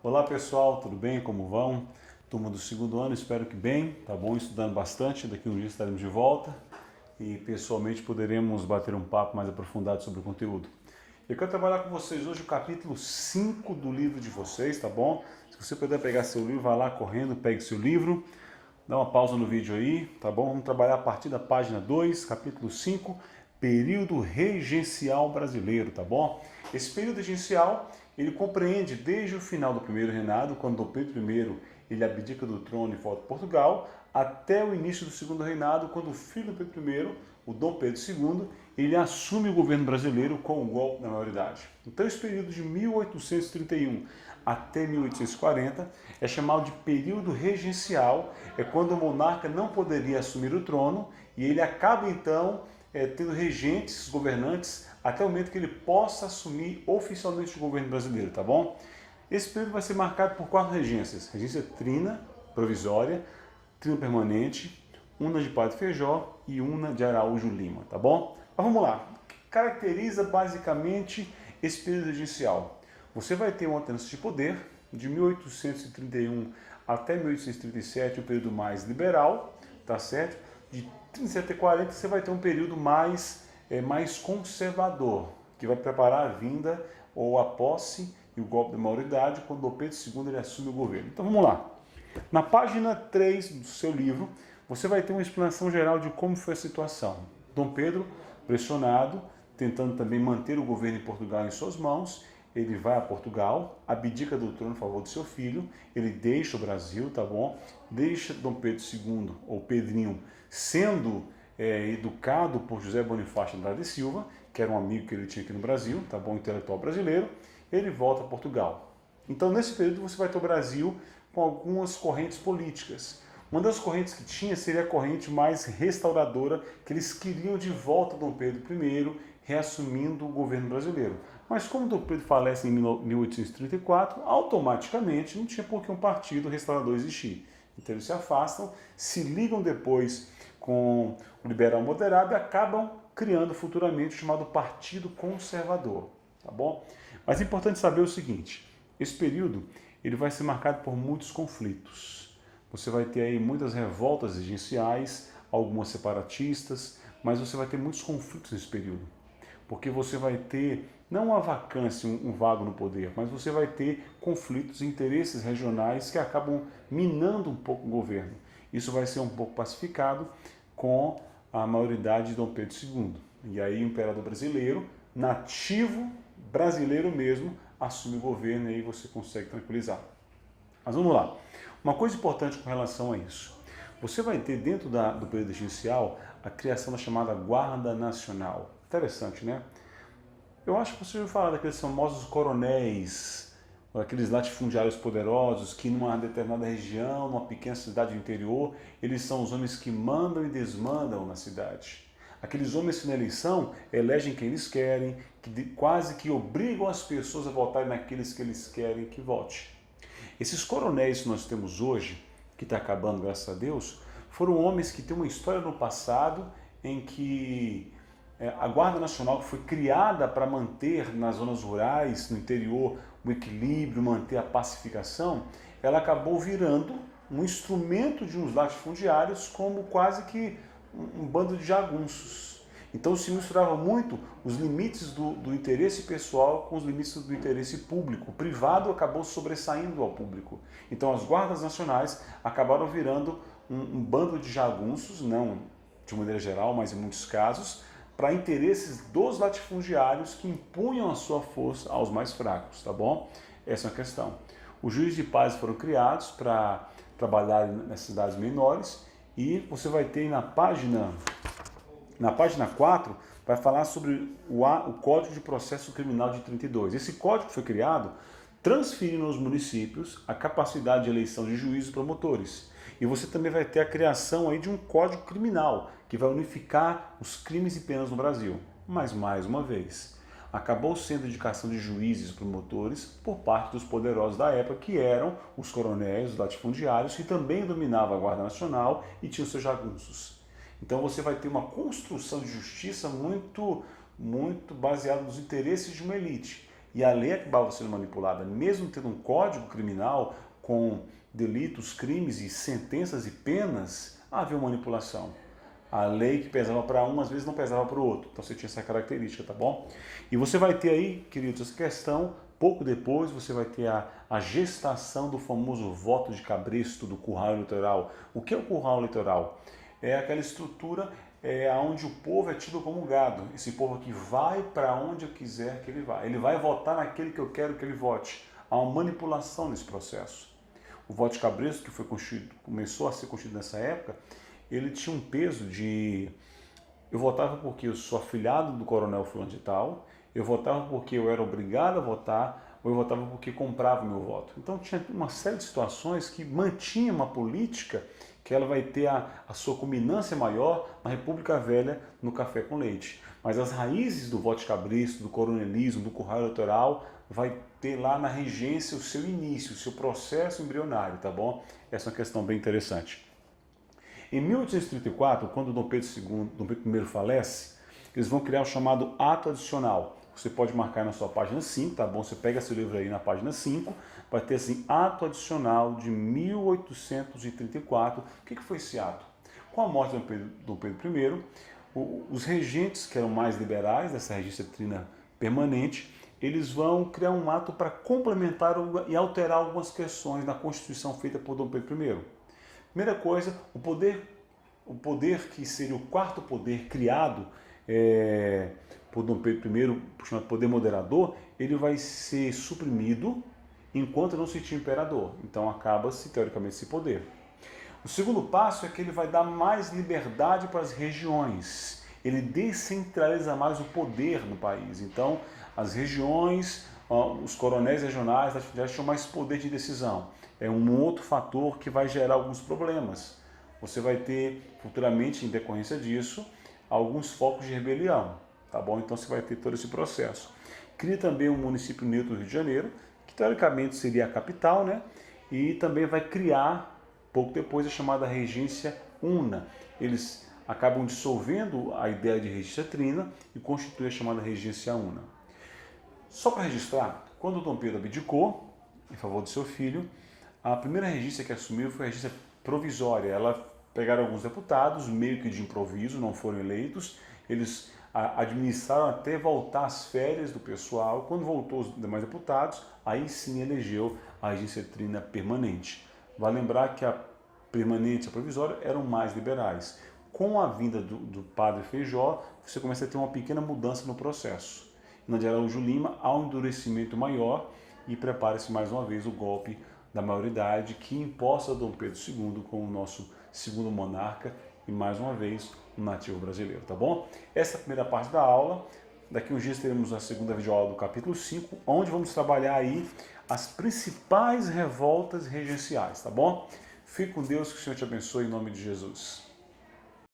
Olá pessoal, tudo bem? Como vão? Turma do segundo ano, espero que bem, tá bom? Estudando bastante, daqui a um dia estaremos de volta e pessoalmente poderemos bater um papo mais aprofundado sobre o conteúdo. Eu quero trabalhar com vocês hoje o capítulo 5 do livro de vocês, tá bom? Se você puder pegar seu livro, vá lá correndo, pegue seu livro, dá uma pausa no vídeo aí, tá bom? Vamos trabalhar a partir da página 2, capítulo 5, período regencial brasileiro, tá bom? Esse período regencial, ele compreende desde o final do primeiro reinado, quando Dom Pedro I ele abdica do trono e volta a Portugal, até o início do segundo reinado, quando o filho do Pedro I, o Dom Pedro II, ele assume o governo brasileiro com o golpe da maioridade. Então esse período de 1831 até 1840 é chamado de período regencial, é quando o monarca não poderia assumir o trono e ele acaba então tendo regentes, governantes, até o momento que ele possa assumir oficialmente o governo brasileiro, tá bom? Esse período vai ser marcado por 4 regências. Regência trina, provisória, trina permanente, una de Padre Feijó e una de Araújo Lima, tá bom? Mas vamos lá. O que caracteriza basicamente esse período regencial? Você vai ter uma alternância de poder de 1831 até 1837, um período mais liberal, tá certo? De 37 a 40 você vai ter um período mais conservador, que vai preparar a vinda ou a posse e o golpe da maioridade quando Dom Pedro II ele assume o governo. Então vamos lá. Na página 3 do seu livro, você vai ter uma explanação geral de como foi a situação. Dom Pedro, pressionado, tentando também manter o governo em Portugal em suas mãos, ele vai a Portugal, abdica do trono em favor do seu filho, ele deixa o Brasil, tá bom? Deixa Dom Pedro II, ou Pedrinho, sendo educado por José Bonifácio Andrade de Silva, que era um amigo que ele tinha aqui no Brasil, tá bom? Intelectual brasileiro, ele volta a Portugal. Então, nesse período, você vai ter o Brasil com algumas correntes políticas. Uma das correntes que tinha seria a corrente mais restauradora, que eles queriam de volta Dom Pedro I, reassumindo o governo brasileiro. Mas como Dom Pedro falece em 1834, automaticamente não tinha por que um partido restaurador existir. Então eles se afastam, se ligam depois com o liberal moderado e acabam criando futuramente o chamado Partido Conservador. Tá bom? Mas é importante saber o seguinte, esse período ele vai ser marcado por muitos conflitos. Você vai ter aí muitas revoltas regenciais, algumas separatistas, mas você vai ter muitos conflitos nesse período. Porque você vai ter, não uma vacância, um vago no poder, mas você vai ter conflitos, interesses regionais que acabam minando um pouco o governo. Isso vai ser um pouco pacificado com a maioridade de Dom Pedro II. E aí o imperador brasileiro, nativo brasileiro mesmo, assume o governo e aí você consegue tranquilizar. Mas vamos lá. Uma coisa importante com relação a isso. Você vai ter dentro do período regencial a criação da chamada Guarda Nacional. Interessante, né? Eu acho que você ouviu falar daqueles famosos coronéis, aqueles latifundiários poderosos que numa determinada região, numa pequena cidade do interior, eles são os homens que mandam e desmandam na cidade. Aqueles homens que na eleição elegem quem eles querem, que quase que obrigam as pessoas a votarem naqueles que eles querem que vote. Esses coronéis que nós temos hoje, que está acabando graças a Deus, foram homens que têm uma história no passado em que a Guarda Nacional, que foi criada para manter nas zonas rurais, no interior, o equilíbrio, manter a pacificação, ela acabou virando um instrumento de uns latifundiários como quase que um bando de jagunços. Então se misturava muito os limites do interesse pessoal com os limites do interesse público. O privado acabou sobressaindo ao público. Então as guardas nacionais acabaram virando um bando de jagunços, não de maneira geral, mas em muitos casos, para interesses dos latifundiários que impunham a sua força aos mais fracos, tá bom? Essa é uma questão. Os juízes de paz foram criados para trabalhar nas cidades menores e você vai ter na página 4, vai falar sobre o Código de Processo Criminal de 32. Esse código foi criado transferindo aos municípios a capacidade de eleição de juízes e promotores. E você também vai ter a criação aí de um código criminal, que vai unificar os crimes e penas no Brasil. Mas, mais uma vez, acabou sendo a indicação de juízes e promotores por parte dos poderosos da época, que eram os coronéis, os latifundiários, que também dominavam a Guarda Nacional e tinham seus jagunços. Então você vai ter uma construção de justiça muito baseada nos interesses de uma elite. e a lei acabava sendo manipulada, mesmo tendo um código criminal com delitos, crimes e sentenças e penas, havia manipulação. A lei que pesava para um, às vezes não pesava para o outro. Então você tinha essa característica, tá bom? E você vai ter aí, queridos, essa questão, pouco depois você vai ter a gestação do famoso voto de cabresto do curral eleitoral. O que é o curral eleitoral? É aquela estrutura onde o povo é tido como gado. Esse povo que vai para onde eu quiser que ele vá. Ele vai votar naquele que eu quero que ele vote. Há uma manipulação nesse processo. O voto de cabresto, que começou a ser constituído nessa época, ele tinha um peso de... Eu votava porque eu sou afilhado do coronel fulano de tal, eu votava porque eu era obrigado a votar, ou eu votava porque comprava o meu voto. Então tinha uma série de situações que mantinha uma política que ela vai ter a sua culminância maior na República Velha, no café com leite. Mas as raízes do voto de cabresto, do coronelismo, do curral eleitoral, vai ter lá na regência o seu início, o seu processo embrionário, tá bom? Essa é uma questão bem interessante. Em 1834, quando Dom Pedro I falece, eles vão criar o chamado Ato Adicional. Você pode marcar na sua página 5, tá bom? Você pega seu livro aí na página 5, vai ter assim, Ato Adicional de 1834. O que foi esse ato? Com a morte de Dom Pedro I, os regentes, que eram mais liberais, dessa regência trina permanente, eles vão criar um ato para complementar e alterar algumas questões na Constituição feita por Dom Pedro I. Primeira coisa, o poder que seria o quarto poder criado por Dom Pedro I, chamado poder moderador, ele vai ser suprimido enquanto não se tinha imperador. Então acaba-se, teoricamente, esse poder. O segundo passo é que ele vai dar mais liberdade para as regiões. Ele descentraliza mais o poder no país. Então, as regiões, os coronéis regionais já tinham mais poder de decisão. É um outro fator que vai gerar alguns problemas. Você vai ter, futuramente, em decorrência disso, alguns focos de rebelião, tá bom? Então você vai ter todo esse processo. Cria também um município neutro do Rio de Janeiro, que teoricamente seria a capital, né? E também vai criar, pouco depois, a chamada Regência Una. Eles acabam dissolvendo a ideia de regência trina e constituem a chamada Regência Una. Só para registrar, quando Dom Pedro abdicou, em favor do seu filho, a primeira regência que assumiu foi a regência provisória. Ela pegaram alguns deputados, meio que de improviso, não foram eleitos, eles administraram até voltar as férias do pessoal. Quando voltou os demais deputados, aí sim elegeu a regência trina permanente. Vale lembrar que a permanente e a provisória eram mais liberais. Com a vinda do padre Feijó, você começa a ter uma pequena mudança no processo. Na de Araújo Lima, há um endurecimento maior e prepara-se mais uma vez o golpe da maioridade que imposta Dom Pedro II como o nosso segundo monarca e mais uma vez um nativo brasileiro, tá bom? Essa é a primeira parte da aula. Daqui uns dias teremos a segunda videoaula do capítulo 5, onde vamos trabalhar aí as principais revoltas regenciais, tá bom? Fique com Deus, que o Senhor te abençoe em nome de Jesus.